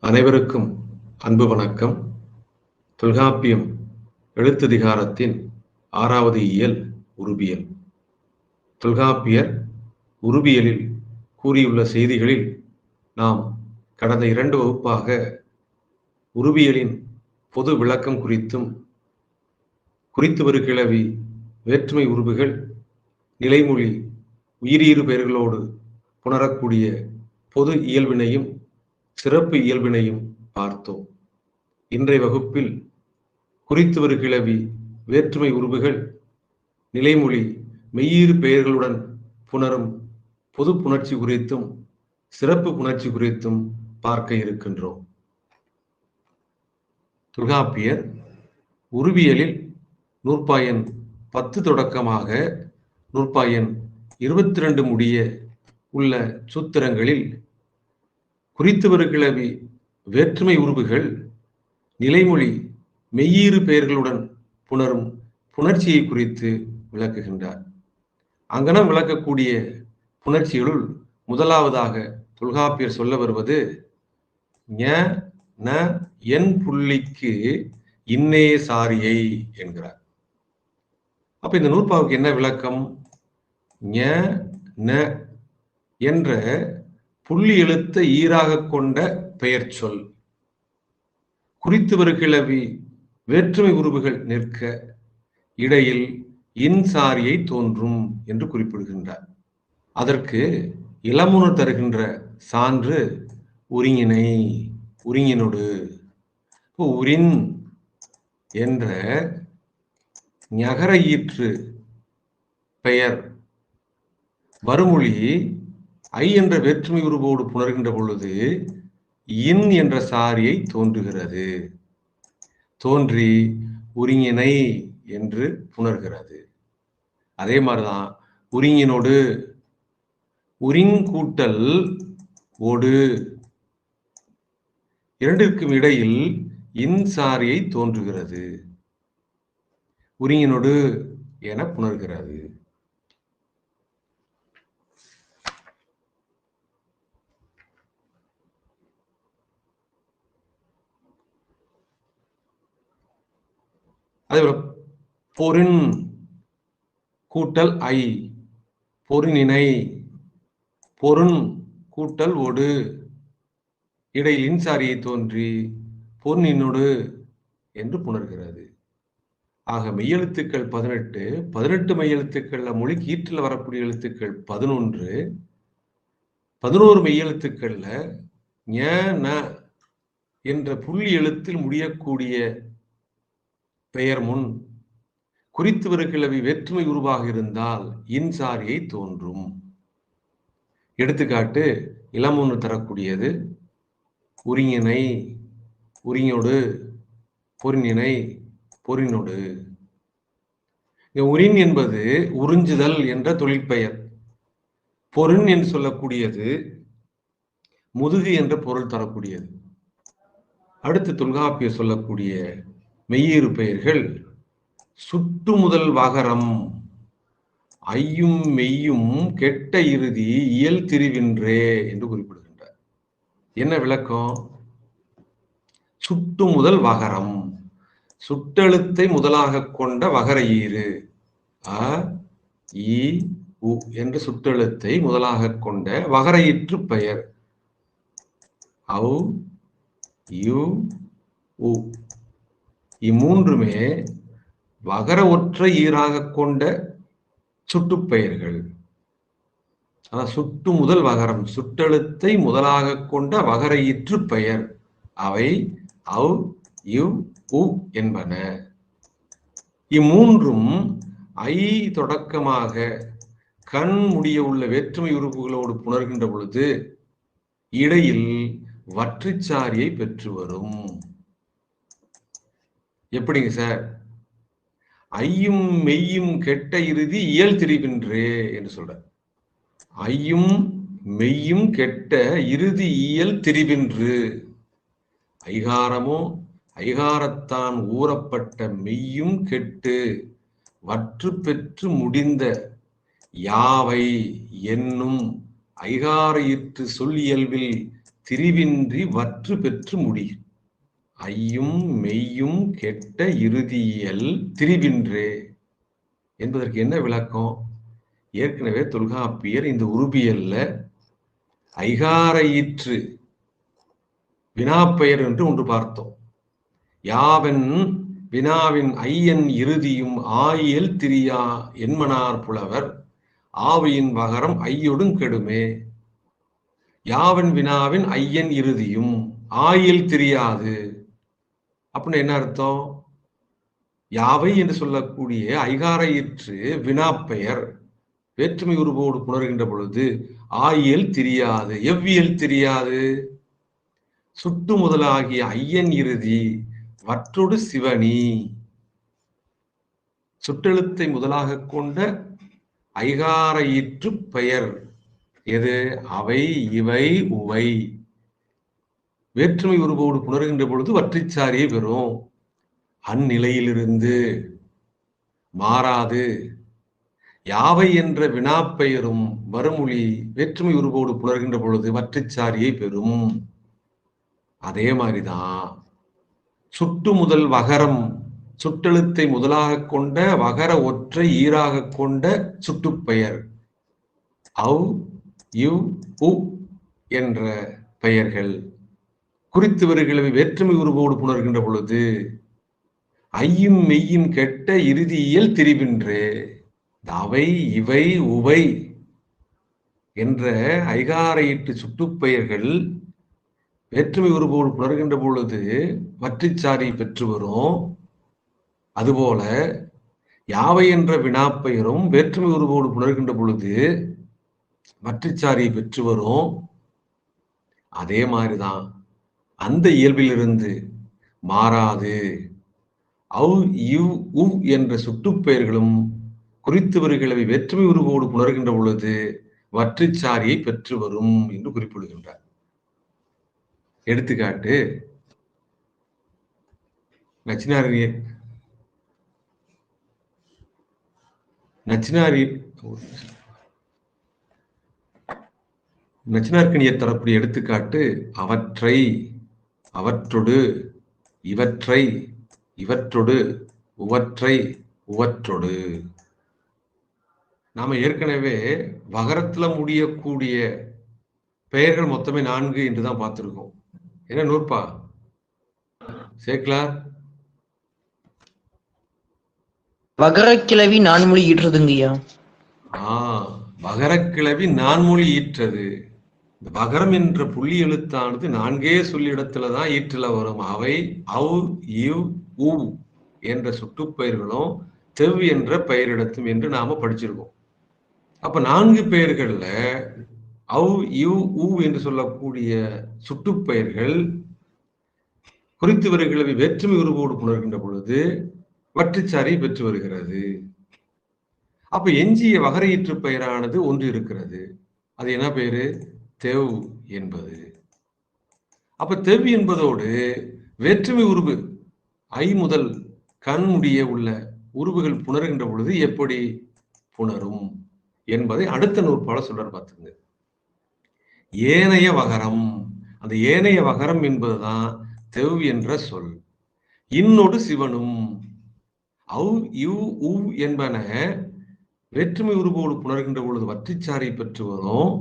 அனைவருக்கும் அன்பு வணக்கம். தொல்காப்பியம் எழுத்ததிகாரத்தின் 6வது இயல் உருபியல். தொல்காப்பியர் உருபியலில் கூறியுள்ள செய்திகளில் நாம் கடந்த 2 வகுப்பாக உருபியலின் பொது விளக்கம் குறித்தும், குறித்துவரு கிளவி வேற்றுமை உருபுகள் நிலைமொழி உயிரீறு பெயர்களோடு புணரக்கூடிய பொது இயல்பினையும் சிறப்பு இயல்பினையும் பார்த்தோம். இன்றைய வகுப்பில் குறித்துவரு கிளவி வேற்றுமை உருபுகள் நிலைமொழி மெய்யீறு பெயர்களுடன் புணரும் பொது புணர்ச்சி குறித்தும் சிறப்பு புணர்ச்சி குறித்தும் பார்க்க இருக்கின்றோம். தொல்காப்பியர் உருபியலில் நூற்பாயன் 10 தொடக்கமாக நூற்பாயன் 22 முடிய உள்ள சூத்திரங்களில் குறித்துவரு கிளவி வேற்றுமை உருபுகள் நிலைமொழி மெய்யீறு பெயர்களுடன் புணரும் புணர்ச்சியை குறித்து விளக்குகின்றார். அங்கனம் விளக்கக்கூடிய புணர்ச்சிகளுள் முதலாவதாக தொல்காப்பியர் சொல்ல வருவது ஞ ந என் புள்ளிக்கு இன்னே சாரியை என்கிறார். அப்ப இந்த நூற்பாவுக்கு என்ன விளக்கம்? ஞ ந என்ற புள்ளி எழுத்தை ஈராக கொண்ட பெயர் சொல் குறித்துவரு கிளவி வேற்றுமை உருபுகள் நிற்க இடையில் இன்சாரியை தோன்றும் என்று குறிப்பிடுகின்றார். அதற்கு இளமுனு தருகின்ற சான்று உரிங்கினை, உரிங்கினொடு. உரின் என்ற ஞகர ஈற்று பெயர் வருமொழி ஐ என்ற வேற்றுமை உருவோடு புணர்கின்ற பொழுது இன் என்ற சாரியை தோன்றுகிறது. தோன்றி உரிங்கினை என்று புணர்கிறது. அதே மாதிரிதான் உரிங்கினோடு, உரிங்கூட்டல் ஓடு இரண்டிற்கும் இடையில் இன் சாரியை தோன்றுகிறது. உரிங்கினோடு என புணர்கிறது. அதேபோல பொருண் கூட்டல் ஐ, பொருணினை, பொருண் கூட்டல் ஒடு இடையில் இன்சாரியை தோன்றி பொருணினொடு என்று புணர்கிறது. ஆக மெய்யெழுத்துக்கள் 18 மெய்யெழுத்துக்கள்ல மொழிக்கு ஈற்றில் வரக்கூடிய எழுத்துக்கள் 11, 11 மெய்யெழுத்துக்கள்ல ஞ ந என்ற புள்ளி எழுத்தில் முடியக்கூடிய பெயர் முன் குறித்துவரு கிளவி வேற்றுமை உருவாக இருந்தால் இன்சாரியை தோன்றும். எடுத்துக்காட்டு இளமுன்னு தரக்கூடியது உரிங்கினை, உரிங்கொடு, பொருணினை, பொருணொடு. உரின் என்பது உறிஞ்சுதல் என்ற தொழிற்பெயர். பொருண் என்று சொல்லக்கூடியது முதுகு என்ற பொருள் தரக்கூடியது. அடுத்து தொல்காப்பியர் சொல்லக்கூடிய மெய்யீறு பெயர்கள் சுட்டு முதல் வகரம் ஐயும் மெய்யும் கெட்ட இறுதி இயல் திரிவின்றே என்று குறிப்பிடுகின்றார். என்ன விளக்கம்? சுட்டு முதல் வகரம், சுட்டெழுத்தை முதலாக கொண்ட வகர ஈறு அ இ உ என்ற சுட்டெழுத்தை முதலாக கொண்ட வகர ஈற்று பெயர் அவ் யு உ இம்மூன்றுமே வகர ஒற்றை ஈராக கொண்ட சுட்டுப்பெயர்கள். சுட்டு முதல் வகரம், சுட்டெழுத்தை முதலாக கொண்ட வகர ஈற்று பெயர். அவை அவ் யு உ என்பன. இம்மூன்றும் ஐ தொடக்கமாக கண் முடிய உள்ள வேற்றுமை உறுப்புகளோடு புணர்கின்ற பொழுது இடையில் வற்றிச்சாரியை பெற்று வரும். எப்படிங்க சார்? ஐயும் மெய்யும் கெட்ட இறுதி இயல் திரிவின்றே என்று சொல்ற. ஐயும் மெய்யும் கெட்ட இறுதி இயல் திரிவின்று. ஐகாரமோ ஐகாரத்தான் ஊறப்பட்ட மெய்யும் கெட்டு வற்று பெற்று முடிந்த யாவை என்னும் ஐகார ஈற்று சொல் இயல்பில் திரிவின்றி வற்று பெற்று முடியும். ஐயும் மெய்யும் கெட்ட இறுதியியல் திரிவின்றே என்பதற்கு என்ன விளக்கம்? ஏற்கனவே தொல்காப்பியர் இந்த உருபியல்ல ஐகாரையிற்று வினாப்பெயர் என்று ஒன்று பார்த்தோம். யாவன் வினாவின் ஐயன் இறுதியும் ஆயியல் திரியா என்மனார் புலவர் ஆவியின் வகரம் ஐயொடும் கெடுமே. யாவன் வினாவின் ஐயன் இறுதியும் ஆயில் தெரியாது அப்படின்னு என்ன அர்த்தம்? யாவை என்று சொல்லக்கூடிய ஐகாரையிற்று வினாப்பெயர் வேற்றுமை உருவோடு புணர்கின்ற பொழுது ஆயியல் தெரியாது. எவ்வியல் தெரியாது? சுட்டு முதலாகிய ஐயன் இறுதி வற்றொடு சிவனி. சுட்டெழுத்தை முதலாக கொண்ட ஐகாரையிற்று பெயர் எது? அவை இவை உவை வேற்றுமை உருவோடு புணர்கின்ற பொழுது வற்றிச்சாரியை பெறும். அந்நிலையிலிருந்து மாறாது. யாவை என்ற வினாப்பெயரும் வருமொழி வேற்றுமை உருவோடு புணர்கின்ற பொழுது வற்றிச்சாரியை பெறும். அதே மாதிரிதான் சுட்டு முதல் வகரம் சுட்டெழுத்தை முதலாக கொண்ட வகர ஒற்றை ஈராக கொண்ட சுட்டுப்பெயர் அவ் இவ் உ என்ற பெயர்கள் குறித்தவர்களை வேற்றுமை உருவோடு புணர்கின்ற பொழுது ஐயும் மெய்யும் கெட்ட இறுதியியல் திரிவின்றே. அவை இவை உவை என்ற ஐகாரையிட்டு சுட்டுப்பெயர்கள் வேற்றுமை உருவோடு புணர்கின்ற பொழுது வற்றிச்சாரி பெற்று வரும். அதுபோல யாவை என்ற வினாப்பெயரும் வேற்றுமை உருவோடு புணர்கின்ற பொழுது வற்றிச்சாரியை பெற்று வரும். அதே மாதிரிதான் அந்த இயல்பிலிருந்து மாறாது அவ் இவ் உ என்ற சுட்டுப்பெயர்களும் குறித்தவர்களை வேற்றுமை உருவோடு புணர்கின்ற பொழுது வற்றிச்சாரியை பெற்று வரும் என்று குறிப்பிடுகின்றார். எடுத்துக்காட்டு நச்சினார்க்கணியர் தரக்கூடிய எடுத்துக்காட்டு அவற்றை அவற்றொடு இவற்றை இவற்றொடு உவற்றை உவற்றொடு. நாம ஏற்கனவே வகரத்துல முடியக்கூடிய பெயர்கள் மொத்தமே 4 என்றுதான் பார்த்திருக்கோம். என்ன நூற்பா சேக்கலார்? வகரக்கிளவி நான்மொழி ஈற்றுதுங்கய்யா. வகரக்கிளவி நான்மொழி ஈற்றது. இந்த வகரம் என்ற புள்ளி எழுத்தானது 4 சொல்லிடத்துலதான் ஈற்றுல வரும். அவை அவ் இவ் உ என்ற சுட்டுப்பெயர்களும் தெவ் என்ற பெயரிடத்தும் என்று நாம படிச்சிருக்கோம். அப்ப 4 பெயர்கள்ல அவ் இவ் உ என்று சொல்லக்கூடிய சுட்டுப்பெயர்கள் குறித்தவர்களை வேற்றுமை உருவோடு புணர்கின்ற பொழுது வற்றிச்சாரி பெற்று வருகிறது. அப்ப எஞ்சிய வகரையீற்று பெயரானது ஒன்று இருக்கிறது. அது என்ன பெயரு? தெவ் என்பது. அப்ப தெவ் என்பதோடு வேற்றுமை உருவு ஐ முதல் கண் முடிய உள்ள உருவுகள் புணர்கின்ற பொழுது எப்படி புணரும் என்பதை அடுத்த நூற்பால சொல்றார். பார்த்துங்க. ஏனைய வகரம். அந்த ஏனைய வகரம் என்பதுதான் தெவ் என்ற சொல். இன்னொடு சிவனும் அவ் இவ் உ என்பன வேற்றுமை உருவோடு புணர்கின்ற பொழுது வற்றிச்சாரை பெற்று வரும்.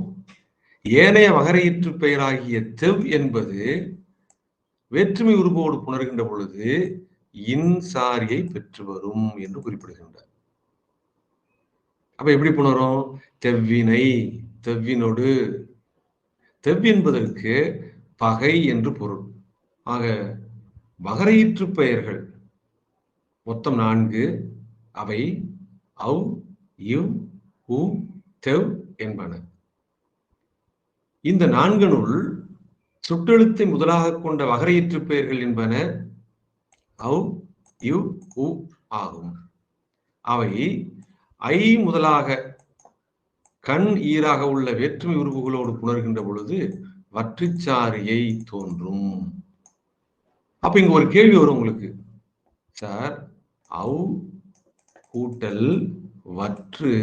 ஏனைய வகரையீற்று பெயராகிய தெவ் என்பது வேற்றுமை உருவோடு புணர்கின்ற பொழுது இன்சாரியை பெற்று வரும் என்று குறிப்பிடுகின்றார். அப்ப எப்படி புணரும்? தெவ்வினை தெவ்வினொடு. தெவ் என்பதற்கு பகை என்று பொருள். ஆக வகரையீற்று பெயர்கள் மொத்தம் 4. அவை அவ் இவ் உ தெவ் என்பன. இந்த 4னுள் சுட்டெழுத்தை முதலாக கொண்ட வகரையீற்று பெயர்கள் என்பன அவ் இவ் உ ஆகும். அவை ஐ முதலாக கண் ஈராக உள்ள வேற்றுமை உருவுகளோடு புணர்கின்ற பொழுது வற்றிச்சாரியை தோன்றும். அப்ப இங்க ஒரு கேள்வி வரும் உங்களுக்கு. சார், அவ் கூட்டல் வற்று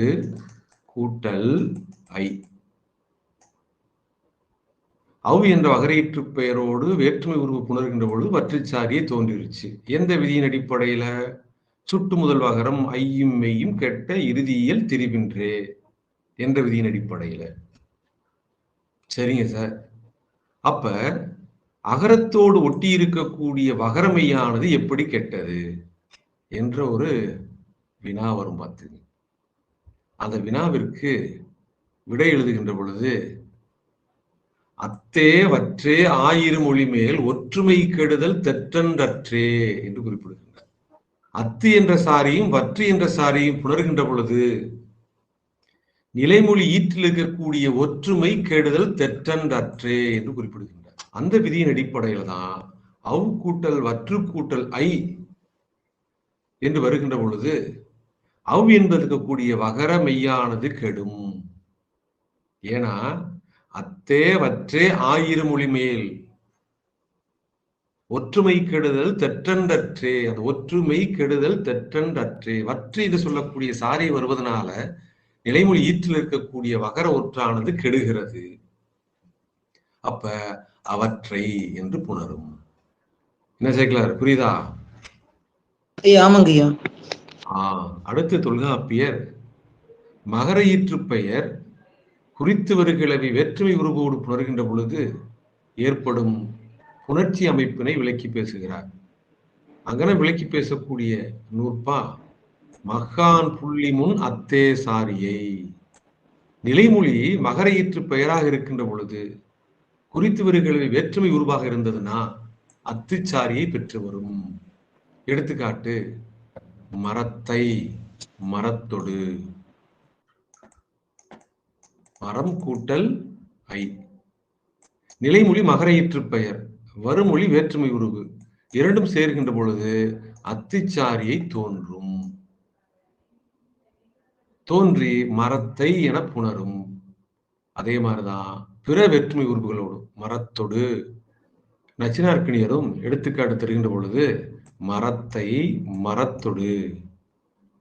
கூட்டல் ஐ அவ் என்ற வகரையீற்று பெயரோடு வேற்றுமை உருவு புணர்கின்ற பொழுது வற்றுச்சாரியே தோன்றிருச்சு. எந்த விதியின் அடிப்படையில? சுட்டு முதல் வகரம் ஐயும் மெய்யும் கெட்ட இறுதியில் திரிபின்றே என்ற விதியின் அடிப்படையில. சரிங்க சார். அப்ப அகரத்தோடு ஒட்டி இருக்கக்கூடிய வகரமையானது எப்படி கெட்டது என்ற ஒரு வினா வரும் பார்த்துங்க. அந்த வினாவிற்கு விடை எழுதுகின்ற பொழுது அத்தே வற்றே ஆயிரம் மொழி மேல் ஒற்றுமை கெடுதல் தெற்றன்றற்றே என்று குறிப்பிடுகின்றார். அத்து என்ற சாரியும் வற்று என்ற சாரியும் புணர்கின்ற பொழுது நிலைமொழி ஈற்றில் இருக்கக்கூடிய ஒற்றுமை கெடுதல் தெற்றன்றற்றே என்று குறிப்பிடுகின்றார். அந்த விதியின் அடிப்படையில தான் அவ் கூட்டல் வற்று கூட்டல் ஐ என்று வருகின்ற பொழுது அவ் என்பதற்கு கூடிய வகர மெய்யானது கெடும். ஏன்னா அத்தே வற்றே ஆயிரம் மொழி மேல் ஒற்றுமை கெடுதல் தெற்றன்றற்றே, அந்த ஒற்றுமை கெடுதல் தெற்றன்றற்றே வற்று என்று சொல்லக்கூடிய சாரி வருவதனால நிலைமொழி ஈற்றில் இருக்கக்கூடிய வகர ஒற்றானது கெடுகிறது. அப்ப அவற்றை என்று புணரும். என்ன சேர்க்கலார், புரியுதா? ஆமாங்க ஐயா. அடுத்து தொல்காப்பியர் மகர ஈற்று பெயர் குறித்து வருகிழவி வேற்றுமை உருவோடு புணர்கின்ற பொழுது ஏற்படும் புணர்ச்சி அமைப்பினை விளக்கி பேசுகிறார். அங்கன விளக்கி பேசக்கூடிய நூற்பா மகான் புள்ளி முன் அத்தே சாரியை. நிலைமொழி மகர ஈற்று பெயராக இருக்கின்ற பொழுது குறித்து வருகிழவி வேற்றுமை உருவாக இருந்ததுன்னா அத்துச்சாரியை பெற்று வரும். எடுத்துக்காட்டு மரத்தை மரத்தொடு, மரம் கூட்டல் ஐ. நிலைமொழி மகர ஈற்று பெயர், வருமொழி வேற்றுமை உருவு, இரண்டும் சேர்கின்ற பொழுது அத்துச்சாரியை தோன்றும். தோன்றி மரத்தை என புணரும். அதே மாதிரிதான் பிற வேற்றுமை உருவுகளோடு மரத்தொடு நச்சினார்க்கினியரும் எடுத்துக்காட்டு தருகின்ற பொழுது மரத்தை மரத்தொடு,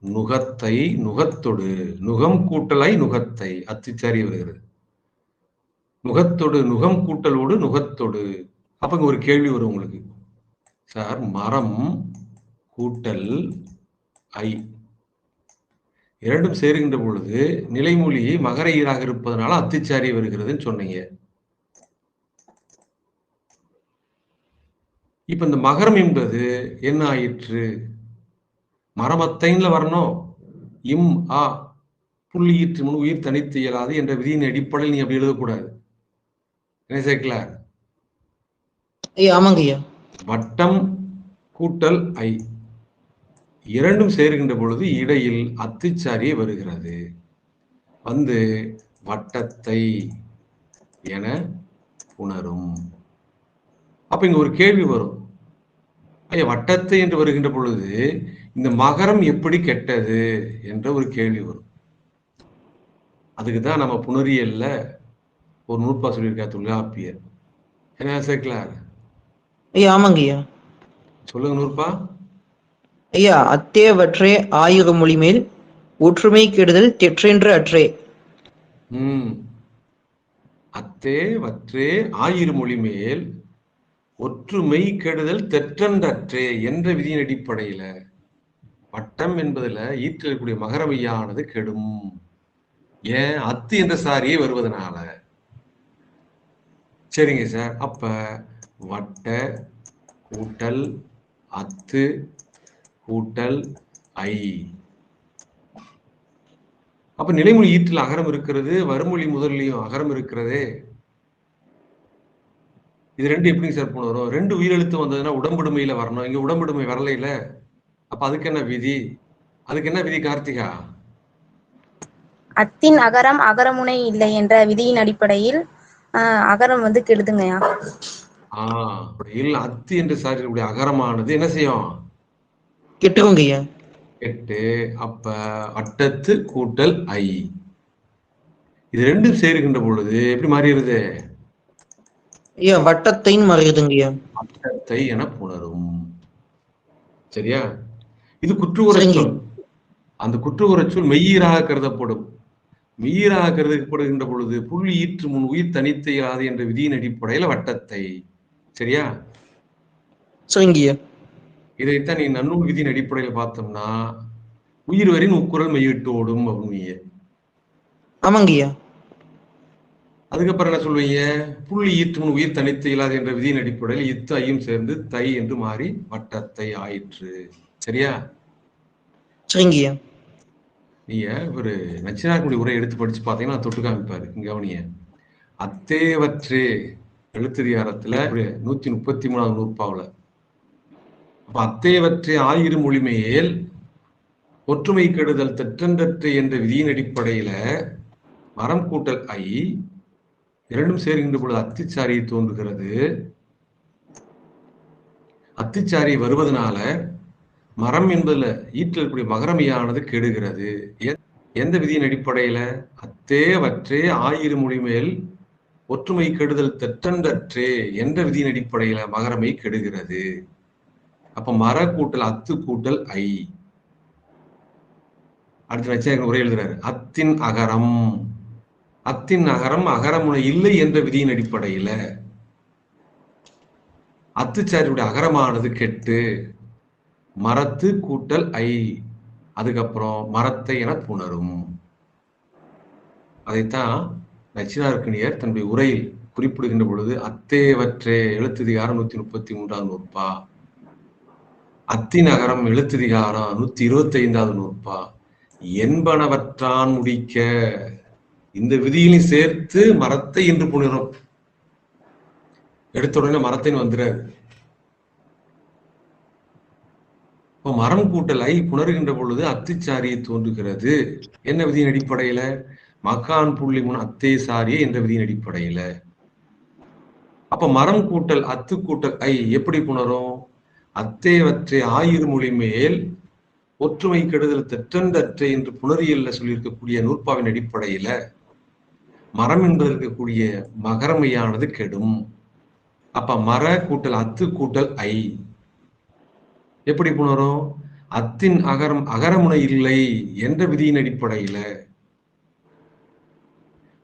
நுகத்தை நுகத்தொடு, நுகம் கூட்டலை நுகத்தை அத்துச்சாரி வருகிறது. நுகத்தொடு நுகம் கூட்டலோடு நுகத்தொடு. அப்ப ஒரு கேள்வி வரும் உங்களுக்கு, சார் மரம் கூட்டல் ஐ இரண்டும் சேருகின்ற பொழுது நிலைமொழி மகர ஈராக இருப்பதனால அத்துச்சாரி வருகிறதுன்னு சொன்னீங்க. இப்ப இந்த மகரம் என்பது என்ன ஆயிற்று? மரமத்தைன்ல வரணும். இம் ஆ புள்ளி ஈற்று முன் உயிர் தனித்து இயலாது என்ற விதியின் அடிப்படையில் நீ அப்படி எழுதக்கூடாது. என்ன சேர்க்கல? ஆமாங்க ஐயா. வட்டம் கூட்டல் ஐ இரண்டும் சேர்கின்ற பொழுது இடையில் அத்துச்சாரியே வருகிறது. வந்து வட்டத்தை என உணரும். அப்ப இங்க ஒரு கேள்வி வரும், ஐயா வட்டத்தை என்று வருகின்ற பொழுது இந்த மகரம் எப்படி கெட்டது என்ற ஒரு கேள்வி வரும். அதுக்குதான் நம்ம புணரியல்ல ஒரு நூற்பா சொல்லியிருக்கா தொல்காப்பியர். என்ன சேர்க்கலார்? ஆமாங்க ஐயா. சொல்லுங்க நூற்பா. ஐயா அத்தே வற்றே ஆயிரம் மொழி மேல் ஒற்றுமை கெடுதல் தெற்றென்று அற்றே. அத்தே வற்றே ஆயிரம் மொழி மேல் ஒற்றுமை கெடுதல் தெற்றன்றற்றே என்ற விதியின் அடிப்படையில வட்டம் என்பதுல ஈற்றக்கூடிய மகரமையானது கெடும். ஏன்? அத்து என்ற சாரியே வருவதனால. சரிங்க சார். அப்ப வட்ட கூட்டல் அத்து கூட்டல் ஐ. அப்ப நிலைமொழி ஈற்றில் அகரம் இருக்கிறது, வருமொழி முதல்லையும் அகரம் இருக்கிறது. இது ரெண்டு எப்படிங்க சார் வரும்? ரெண்டு உயிரெழுத்து வந்ததுன்னா உடம்புடுமையில வரணும். இங்க உடம்புடுமை வரலையில. அப்ப அதுக்கு என்ன விதி? அதுக்கு என்ன விதி கார்த்திகா? அத்தின் அகரம் அகரமுனை இல்லை என்ற விதியின் அடிப்படையில் அகரம் கெடுதுங்கய்யா. அத்து என்று சாரி அகரமானது என்ன செய்யும்? கெட்டுக்கோங்கய்யா. கெட்டு. அப்ப வட்டத்து கூட்டல் ஐ இது ரெண்டும் சேருகின்ற பொழுது எப்படி மாறிடுது? வட்டத்தை மாறிடுங்கய்யா. வட்டத்தை என புணரும். சரியா? இது குற்றுகுறச் சொல். அந்த குற்றுகுறச் சொல் மெய்யீராக கருதப்படும். மீறாக்கருதப்படுகின்ற பொழுது புள்ளி ஈற்று முன் உயிர் தனித்து இயலாது என்ற விதியின் அடிப்படையில வட்டத்தை. சரியா? சரிங்கய்யா. இதைத்தான் நீ நன்னூல் விதியின் அடிப்படையில பார்த்தோம்னா உயிர் வரின் உக்குரல் மெய்யிட்டு ஓடும் அப்படிங்க. ஆமாங்கய்யா. அதுக்கப்புறம் என்ன சொல்வீங்க? புள்ளி ஈற்று முன் உயிர் தனித்து இயலாது என்ற விதியின் அடிப்படையில் இத்து ஐயும் சேர்ந்து தை என்று மாறி வட்டத்தை ஆயிற்று. சரியா? சரிங்கய்யா. நீங்க ஒரு நச்சினார்குடி உரை எடுத்து படிச்சு பார்த்தீங்கன்னா தொட்டு காமிப்பாரு. கவனிய. அத்தேவற்றே எழுத்ததிகாரத்துல 133வது நூற்பாவுல. அப்ப அத்தேவற்றே ஆயிரு மொழிமேல் ஒற்றுமை கெடுதல் தெற்றன்றற்று என்ற விதியின் அடிப்படையில மரம் கூட்டல் ஐ இரண்டும் சேர்கின்ற பொழுது அத்திச்சாரி தோன்றுகிறது. அத்திச்சாரி வருவதனால மரம் என்பதுல ஈட்டில் இருக்கக்கூடிய மகரமையானது கெடுகிறது. எந்த விதியின் அடிப்படையில? அத்தேவற்றே ஆயிரு மொழிமேல் ஒற்றுமை கெடுதல் தெற்றன்றற்றே என்ற விதியின் அடிப்படையில மகரமை கெடுகிறது. அப்ப மர கூட்டல் அத்து கூட்டல் ஐ. அடுத்த நச்சினார் உரை எழுதுறாரு. அத்தின் அகரம். அத்தின் அகரம் அகரமுனை இல்லை என்ற விதியின் அடிப்படையில அத்துச்சாரியுடைய அகரமானது கெட்டு மரத்து கூட்டல் ஐ அதுக்கப்புறம் மரத்தை என புணரும். அதைத்தான் நச்சினார்க்கணியர் தன்னுடைய உரையில் குறிப்பிடுகின்ற பொழுது அத்தேவற்றே எழுத்ததிகாரம் 133வது நூற்பா, அத்தின் அகரம் எழுத்ததிகாரம் 125வது நூற்பா, என்பனவற்றான் முடிக்க இந்த விதியிலையும் சேர்த்து மரத்தை என்று புணரும். எடுத்த உடனே மரத்தின் வந்துடாது. இப்போ மரம் கூட்டல் ஐ புணர்கின்ற பொழுது அத்துச்சாரியை தோன்றுகிறது. என்ன விதியின் அடிப்படையில? மக்கான் புள்ளி முன் அத்தே சாரியை என்ற விதியின் அடிப்படையில. அப்ப மரம் கூட்டல் அத்து கூட்டல் ஐ எப்படி புணரும்? அத்தேவற்றை ஆயிரு மொழி மேல் ஒற்றுமை கெடுதல் தெற்றன்றற்றை என்று புணரியல்ல சொல்லியிருக்கக்கூடிய நூற்பாவின் அடிப்படையில மரம் என்பது இருக்கக்கூடிய மகரமையானது கெடும். அப்ப மர கூட்டல் அத்து கூட்டல் ஐ எப்படி புணரும்? அத்தின் அகரம் அகரமுனை இல்லை என்ற விதியின் அடிப்படையில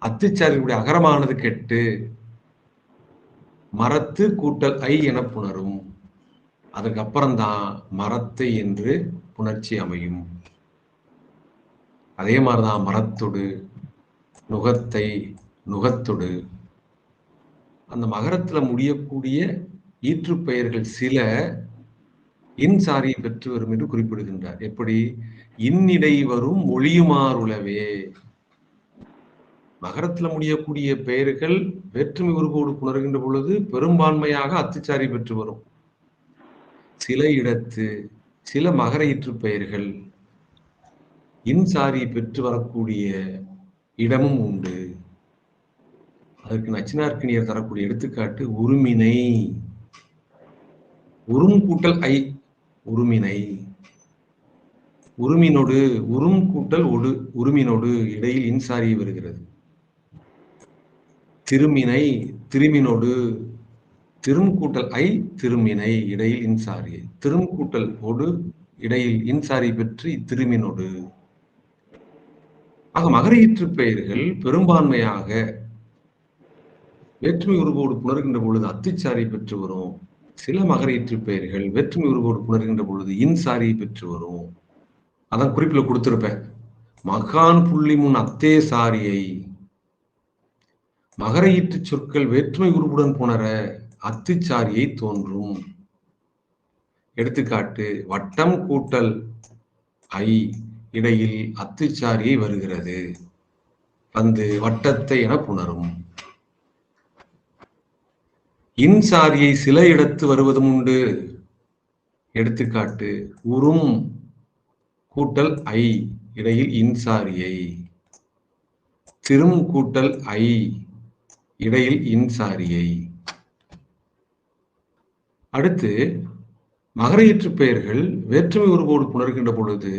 அத்துச்சாரியுடைய அகரமானது கெட்டு மரத்து கூட்டல் ஐ என புணரும். அதுக்கப்புறம்தான் மரத்தை என்று புணர்ச்சி அமையும். அதே மாதிரிதான் மரத்தொடு, நுகத்தை, நுகத்தொடு. அந்த மகரத்துல முடியக்கூடிய ஈற்று பெயர்கள் சில இன்சாரியை பெற்று வரும் என்று குறிப்பிடுகின்றார். எப்படி? இன்னிடை வரும் மொழியுமாறுளவே. மகரத்துல முடியக்கூடிய பெயர்கள் வேற்றுமை உருவோடு புணர்கின்ற பொழுது பெரும்பான்மையாக அத்துச்சாரி பெற்று வரும். சில இடத்து சில மகர ஈற்று பெயர்கள் இன்சாரி பெற்று வரக்கூடிய இடமும் உண்டு. அதற்கு நச்சினார்க்கணியர் தரக்கூடிய எடுத்துக்காட்டு உருமினை. உரும் கூட்டல் ஐ உருமினை. உருமினோடு உரும் கூட்டல் ஒடு உருமினோடு இடையில் இன்சாரி வருகிறது. திருமினை திருமினோடு திரும் கூட்டல் ஐ திருமினை இடையில் இன்சாரி. திரும் கூட்டல் ஒடு இடையில் இன்சாரி பெற்று திருமினோடு. ஆக மகர ஈற்று பெயர்கள் பெரும்பான்மையாக வேற்றுமை உருவோடு புணர்கின்ற பொழுது அத்துச்சாரி பெற்று வரும். சில மகர ஈற்று பெயர்கள் வேற்றுமை உருவோடு புணர்கின்ற பொழுது இன்சாரி பெற்று வரும். அதான் குறிப்பில் கொடுத்திருப்பேன். மகான் புள்ளி முன் அத்தே சாரியை. மகர ஈற்று சொற்கள் வேற்றுமை உருவுடன் புணர அத்துச்சாரியை தோன்றும். எடுத்துக்காட்டு வட்டம் கூட்டல் ஐ இடையில் அத்துச்சாரியை வருகிறது. வந்து வட்டத்தை என புணரும். இன்சாரியை சில இடத்து வருவதும் உண்டு. எடுத்துக்காட்டு உரும் கூட்டல் ஐ இடையில் இன்சாரியை, திரும் கூட்டல் ஐ இடையில் இன்சாரியை. அடுத்து மகர ஈற்று பெயர்கள் வேற்றுமை உருவோடு புணர்கின்ற பொழுது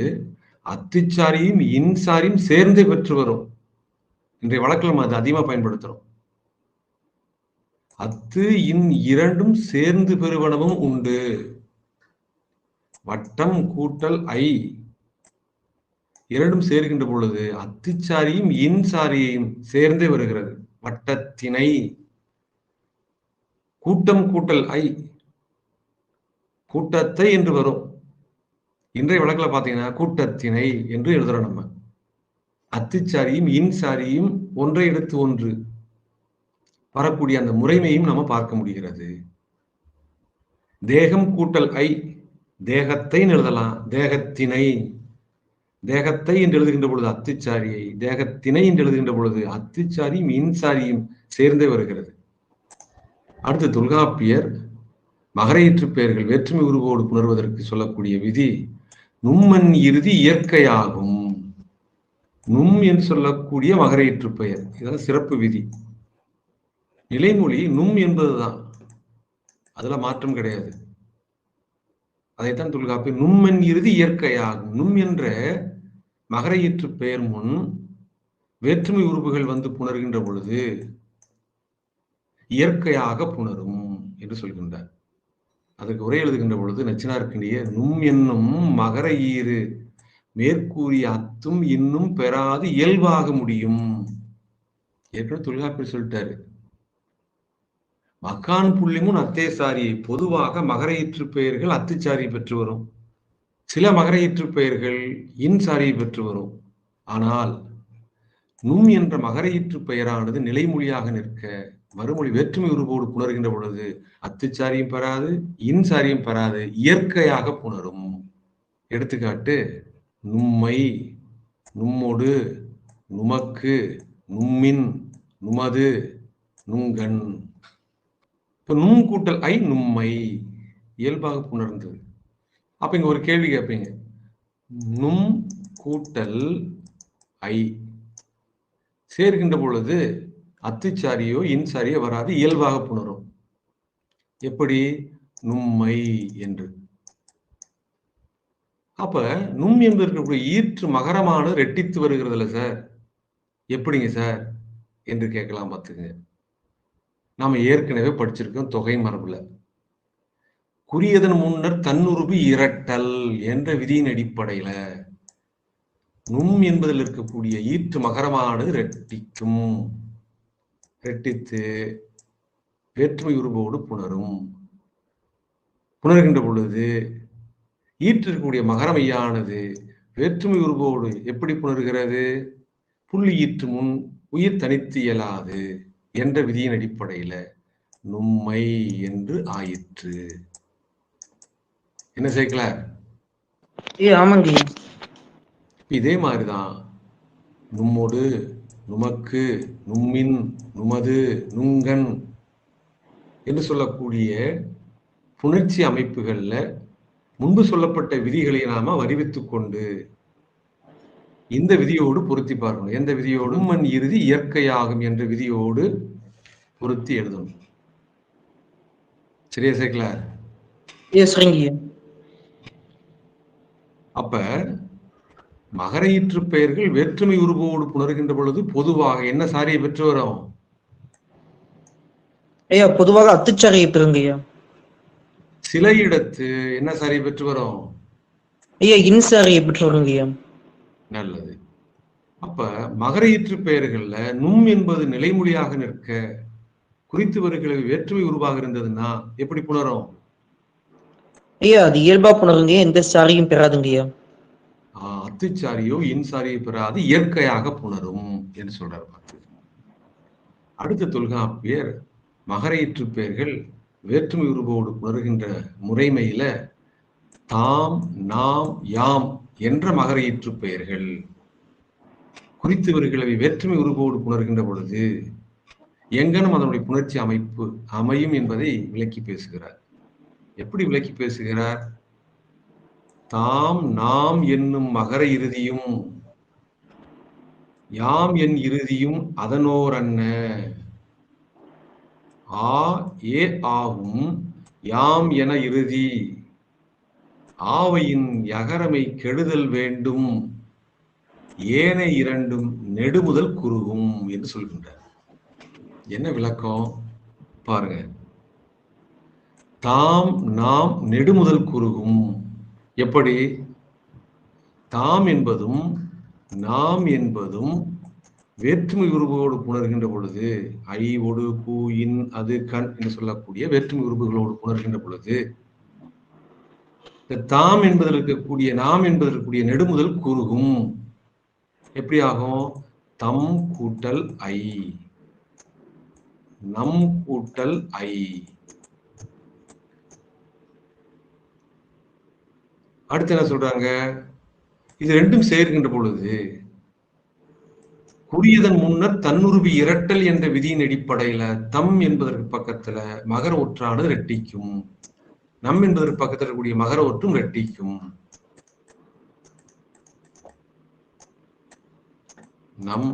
அத்துச்சாரியும் இன்சாரியும் சேர்ந்தே பெற்று வரும். இன்றைய வழக்கில் அது அதிகமாக பயன்படுத்துறோம். அத்து இன் இரண்டும் சேர்ந்து பெறுவனவும் உண்டு. வட்டம் கூட்டல் ஐ இரண்டும் சேர்கின்ற பொழுது அத்துச்சாரியும் இன்சாரியையும் சேர்ந்தே வருகிறது. வட்டத்திணை கூட்டம் கூட்டல் ஐ கூட்டத்தை என்று வரும். இன்றைய வழக்கில் பார்த்தீங்கன்னா கூட்டத்திணை என்று எழுதுறோம். நம்ம அத்துச்சாரியும் இன்சாரியும் ஒன்றை எடுத்து ஒன்று வரக்கூடிய அந்த முறைமையும் நம்ம பார்க்க முடிகிறது. தேகம் கூட்டல் ஐ தேகத்தை எழுதலாம். தேகத்திணை தேகத்தை என்று எழுதுகின்ற பொழுது அத்துச்சாரியை, தேகத்திணை என்று எழுதுகின்ற பொழுது அத்துச்சாரியும் இன்சாரியும் சேர்ந்தே வருகிறது. அடுத்து தொல்காப்பியர் மகரையீற்று பெயர்கள் வேற்றுமை உருவோடு புணர்வதற்கு சொல்லக்கூடிய விதி நும்மன் இறுதி இயற்கையாகும். நும் என்று சொல்லக்கூடிய மகரையீற்று பெயர், இதெல்லாம் சிறப்பு விதி. நிலைமொழி நும் என்பதுதான், அதுல மாற்றம் கிடையாது. அதைத்தான் தொல்காப்பியர் நும்மன் இறுதி இயற்கையாகும். நும் என்ற மகரையீற்று பெயர் முன் வேற்றுமை உருவுகள் வந்து புணர்கின்ற பொழுது இயற்கையாக புணரும் என்று சொல்கின்றார். அதுக்கு உரை எழுதுகின்ற பொழுது நச்சினார்க்கினிய நும் என்னும் மகர ஈறு மேற்கூறிய அத்தும் இன்னும் பெறாது இயல்பாக முடியும். ஏற்கனவே தொல்காப்பியர் சொல்லிட்டாரு. மக்கான் புள்ளிமுன் அத்தேசாரி பொதுவாக மகரையீற்று பெயர்கள் அத்துச்சாரி பெற்று வரும். சில மகரையீற்று பெயர்கள் இன்சாரியை பெற்று வரும். ஆனால் நும் என்ற மகரையீற்று பெயரானது நிலைமொழியாக நிற்க மறுமொழி வேற்றுமை உருவோடு புணர்கின்ற பொழுது அத்துச்சாரியும் பெறாது இன்சாரியும் பெறாது இயற்கையாக புணரும். எடுத்துக்காட்டு நும்மை, நும்மொடு, நுமக்கு, நும்மின், நுமது, நுங்கண். இப்ப நும் கூட்டல் ஐ நும்மை இயல்பாக புணர்ந்தது. அப்ப இங்க ஒரு கேள்வி கேட்பீங்க, நும் கூட்டல் ஐ சேர்கின்ற பொழுது அத்துச்சாரியோ இன்சாரியோ வராது, இயல்பாக புணரும். எப்படி? நும்மை என்று. அப்ப நும் என்பதற்கு ஈற்று மகரமானது ரெட்டித்து வருகிறதுல சார், எப்படிங்க சார் என்று கேட்கலாம். பார்த்துங்க, நாம ஏற்கனவே படிச்சிருக்கோம் தொகை மரபுல குறியதன் முன்னர் தன்னுருபு இரட்டல் என்ற விதியின் அடிப்படையில நும் என்பதில் இருக்கக்கூடிய ஈற்று மகரமானது ரெட்டிக்கும். ரெட்டித்து வேற்றுமை உருவோடு புணரும். புணர்கின்ற பொழுது ஈற்றிருக்கக்கூடிய மகரமையானது வேற்றுமை உருவோடு எப்படி புணர்கிறது? புள்ளி ஈற்று முன் உயிர் தனித்து இயலாது என்ற விதியின் அடிப்படையில நும்மை என்று ஆயிற்று. என்ன சேர்க்கல? ஆமாங்க. இதே மாதிரிதான் நும்மொடு, நுமக்கு, நும்மின், நுமது, நுங்கன் என்று சொல்லக்கூடிய புணர்ச்சி அமைப்புகள்ல முன்பு சொல்லப்பட்ட விதிகளை நாம அறிவித்துக் கொண்டு இந்த விதியோடு பொருத்தி பார்க்கணும். எந்த விதியோடு? நும்மன் இறுதி இயற்கையாகும் என்ற விதியோடு பொருத்தி எழுதணும். சரியா சேர்க்கலார்? அப்ப மகரையீற்று பெயர்கள் வேற்றுமை உருவோடு புணர்கின்ற பொழுது பொதுவாக என்ன சாரியை பெற்று வரும்? பொதுவாக அத்துச்சாரியை பெறுங்கய்யா. சில இடத்து என்ன சாரியை பெற்று வரும்? இன்சாரியை பெற்று வருங்கய்யா. நல்லது. அப்ப மகரையீற்று பெயர்கள்ல நும் என்பது நிலைமொழியாக நிற்க குறித்து வருகிற வேற்றுமை உருவாக இருந்ததுன்னா எப்படி புணரும்? அது இயல்பா புணருங்க, எந்த சாரியும் பெறாதுங்கய்யா. அத்துச்சாரியோ இன்சாரியை பெறாது இயற்கையாக புணரும் என்று சொல்றாரு. அடுத்த தொல்காப்பியர் மகரையீற்று பெயர்கள் வேற்றுமை உருவோடு புணர்கின்ற முறைமையில தாம், நாம், யாம் என்ற மகரையீற்று பெயர்கள் குறித்தவர்களை வேற்றுமை உருவோடு புணர்கின்ற பொழுது எங்கனும் அதனுடைய புணர்ச்சி அமைப்பு அமையும் என்பதை விளக்கி பேசுகிறார். எப்படி விளக்கி பேசுகிறார்? தாம், நாம் என்னும் மகர இறுதியும் யாம் என் இறுதியும் அதனோர் அன்ன ஆ ஏ ஆவும் யாம் என இறுதி ஆவையின் யகரமை கெடுதல் வேண்டும் ஏன இரண்டும் நெடுமுதல் குறுகும் என்று சொல்கின்றார். என்ன விளக்கம் பாருங்க. தாம், நாம் நெடுமுதல் குறுகும். எப்படி? தாம் என்பதும் நாம் என்பதும் வேற்றுமை உருவோடு புணர்கின்ற பொழுது ஐ ஒடு பூ இன் அது கண் என்று சொல்லக்கூடிய வேற்றுமை உருவுகளோடு புணர்கின்ற பொழுது தாம் என்பதில் இருக்கக்கூடிய நாம் என்பதில் இருக்கக்கூடிய நெடுமுதல் குறுகும். எப்படி ஆகும்? தம் கூட்டல் ஐ, நம் கூட்டல் ஐ. அடுத்து என்ன சொல்றாங்க? இது ரெண்டும் சேர்கின்ற பொழுது குறியதன் முன்னர் தன்னுருவி இரட்டல் என்ற விதியின் அடிப்படையில தம் என்பதற்கு பக்கத்துல மகர ஒற்றானது ரெட்டிக்கும், நம் என்பதற்கு பக்கத்தில் இருக்கக்கூடிய மகர ஒற்றும் ரெட்டிக்கும். நம்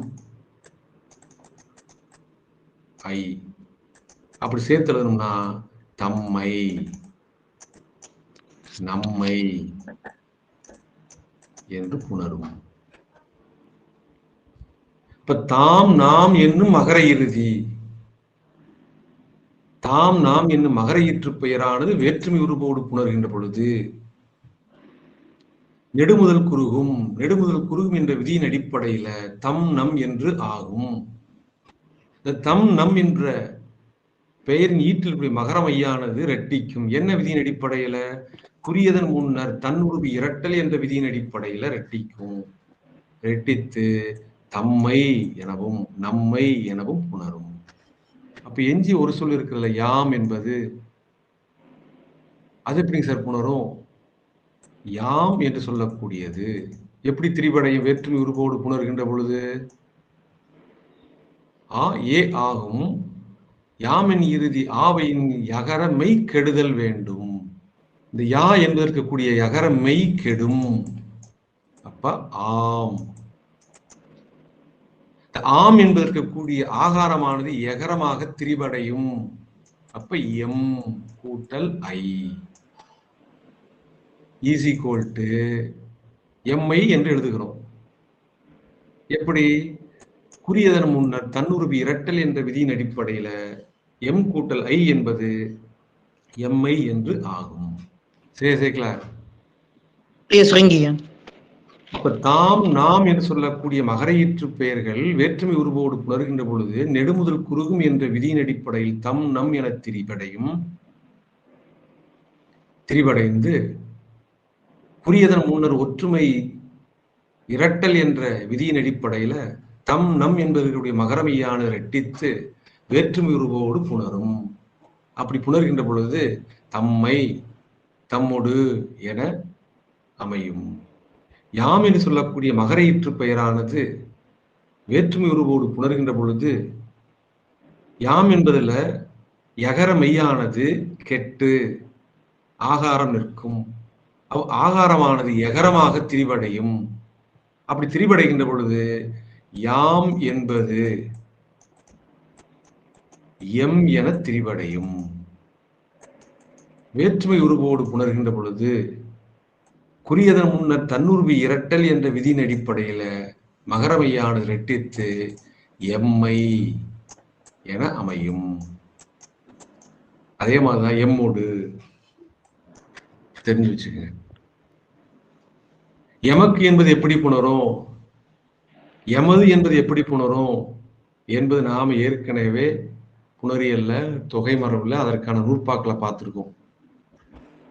ஐ அப்படி சேர்த்து எழுதணும்னா தம்மை, நம்மை என்று புணரும். இப்ப தாம் நாம் என்னும் மகர இறுதி, தாம் நாம் என்னும் மகர ஈற்று பெயரானது வேற்றுமை உருவோடு புணர்கின்ற பொழுது நெடுமுதல் குறுகும். நெடுமுதல் குறுகும் என்ற விதியின் அடிப்படையில தம் நம் என்று ஆகும். இந்த தம் நம் என்ற பெயரின் ஈற்றில் மகரமையானது ரெட்டிக்கும். என்ன விதியின் அடிப்படையில? குறியதன் முன்னர் தன்னுருவி இரட்டல் என்ற விதியின் அடிப்படையில ரெட்டிக்கும். ரெட்டித்து தம்மை எனவும் நம்மை எனவும் புணரும். அப்ப எஞ்சி ஒரு சொல் இருக்கிறதுல யாம் என்பது, அது எப்படிங்க சார் புணரும்? யாம் என்று சொல்லக்கூடியது எப்படி திரிபடையும் வேற்றுமை உருவோடு புணர்கின்ற பொழுது? ஆ ஏ ஆகும். யாமின் இறுதி ஆவையின் யகர மெய் கெடுதல் வேண்டும். இந்த யா என்பதற்கு கூடிய யகர மெய் கெடும். அப்ப ஆம். ஆம் என்பதற்கு கூடிய ஆகாரமானது எகரமாக திரிபடையும். அப்ப எம் கூட்டல் ஐ இஸ் ஈக்குவல் டு எம்ஐ என்று எழுதுகிறோம். எப்படி? குறியதன் முன்னர் தன்னுருவி இரட்டல் என்ற விதியின் அடிப்படையில எம் கூட்டல் ஐ என்பது எம்ஐ என்று ஆகும். சரியா சேர்க்கலா? அப்ப தாம் நாம் என்று சொல்லக்கூடிய மகர ஈற்று பெயர்கள் வேற்றுமை உருவோடு புணர்கின்ற பொழுது நெடுமுதல் குறுகும் என்ற விதியின் அடிப்படையில் தம் நம் என திரிபடைந்து குறியதன் முன்னர் ஒற்றுமை இரட்டல் என்ற விதியின் அடிப்படையில தம் நம் என்பதற்குடைய மகரமையான ரெட்டித்து வேற்றுமை உருவோடு புணரும். அப்படி புணர்கின்ற பொழுது தம்மை தம்மொடு என அமையும். யாம் என்று சொல்லக்கூடிய மகர ஈற்று பெயரானது வேற்றுமை உருவோடு புணர்கின்ற பொழுது யாம் என்பதில் யகர மெய்யானது கெட்டு ஆகாரம் நிற்கும். ஆகாரமானது எகரமாக திரிவடையும். அப்படி திரிவடைகின்ற பொழுது யாம் என்பது எம் என திரிவடையும். வேற்றுமை உருவோடு புணர்கின்ற பொழுது குறியதன் முன்னர் தன்னுருவி இரட்டல் என்ற விதியின் அடிப்படையில மகரமையானது ரெட்டித்து எம்மை என அமையும். அதே மாதிரிதான் எம்மோடு தெரிஞ்சு வச்சுக்க. எமக்கு என்பது எப்படி புணரும், எமது என்பது எப்படி புணரும் என்பது நாம ஏற்கனவே புணரியல்ல தொகை மரபுல அதற்கான நூற்பாக்களை பார்த்திருக்கோம்.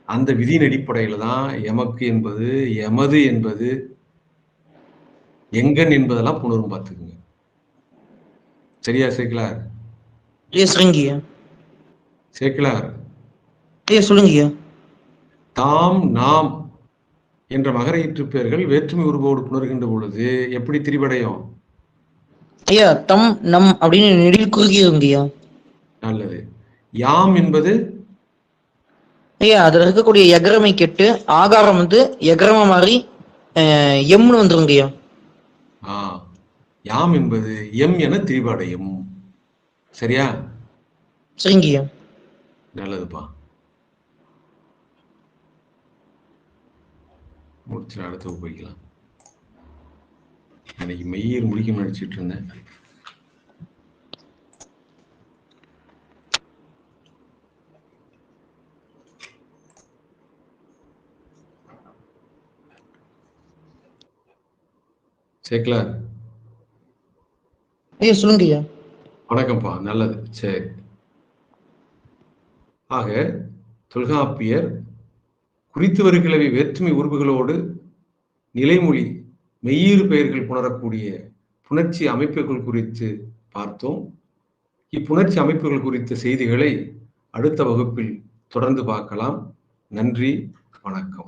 அந்த விதியின் அடிப்படையில தான் எமக்கு என்பது எமது என்பது எங்கன் என்பதெல்லாம் புணரும். பார்த்துக்குங்க. சரியா சேக்கலார்? சேக்கலார் சொல்லுங்க. தாம் நாம் என்ற மகர ஈற்று பெயர்கள் வேற்றுமை உருவோடு புணர்கின்ற பொழுது எப்படி திரிபடையும்? ஐயா தம் நம் அப்படின்னு நெடில் குறுகியா. நல்லது. யாம் என்பது ஐயா அதுல இருக்கக்கூடிய எகரமை கெட்டு ஆகாரம் வந்து எகரமா மாறி எம்னு வந்துருங்கய்யா. யாம் என்பது எம் என திரிபடையும். சரியா? சரிங்கய்யா. நல்லதுப்பா. முடிச்சு அடுத்து போய்க்கலாம். எனக்கு மெய்யர் முடிக்க நினைச்சிட்டு இருந்தேன். சரிங்களா? ஐயா சொல்லுங்க ஐயா. வணக்கம்ப்பா, நல்லது. சரி. ஆக தொல்காப்பியர் குறித்து வருகிற வேற்றுமை உருவுகளோடு நிலைமொழி மெய்யீறு பெயர்கள் புணரக்கூடிய புணர்ச்சி அமைப்புகள் குறித்து பார்த்தோம். இப்புணர்ச்சி அமைப்புகள் குறித்த செய்திகளை அடுத்த வகுப்பில் தொடர்ந்து பார்க்கலாம். நன்றி, வணக்கம்.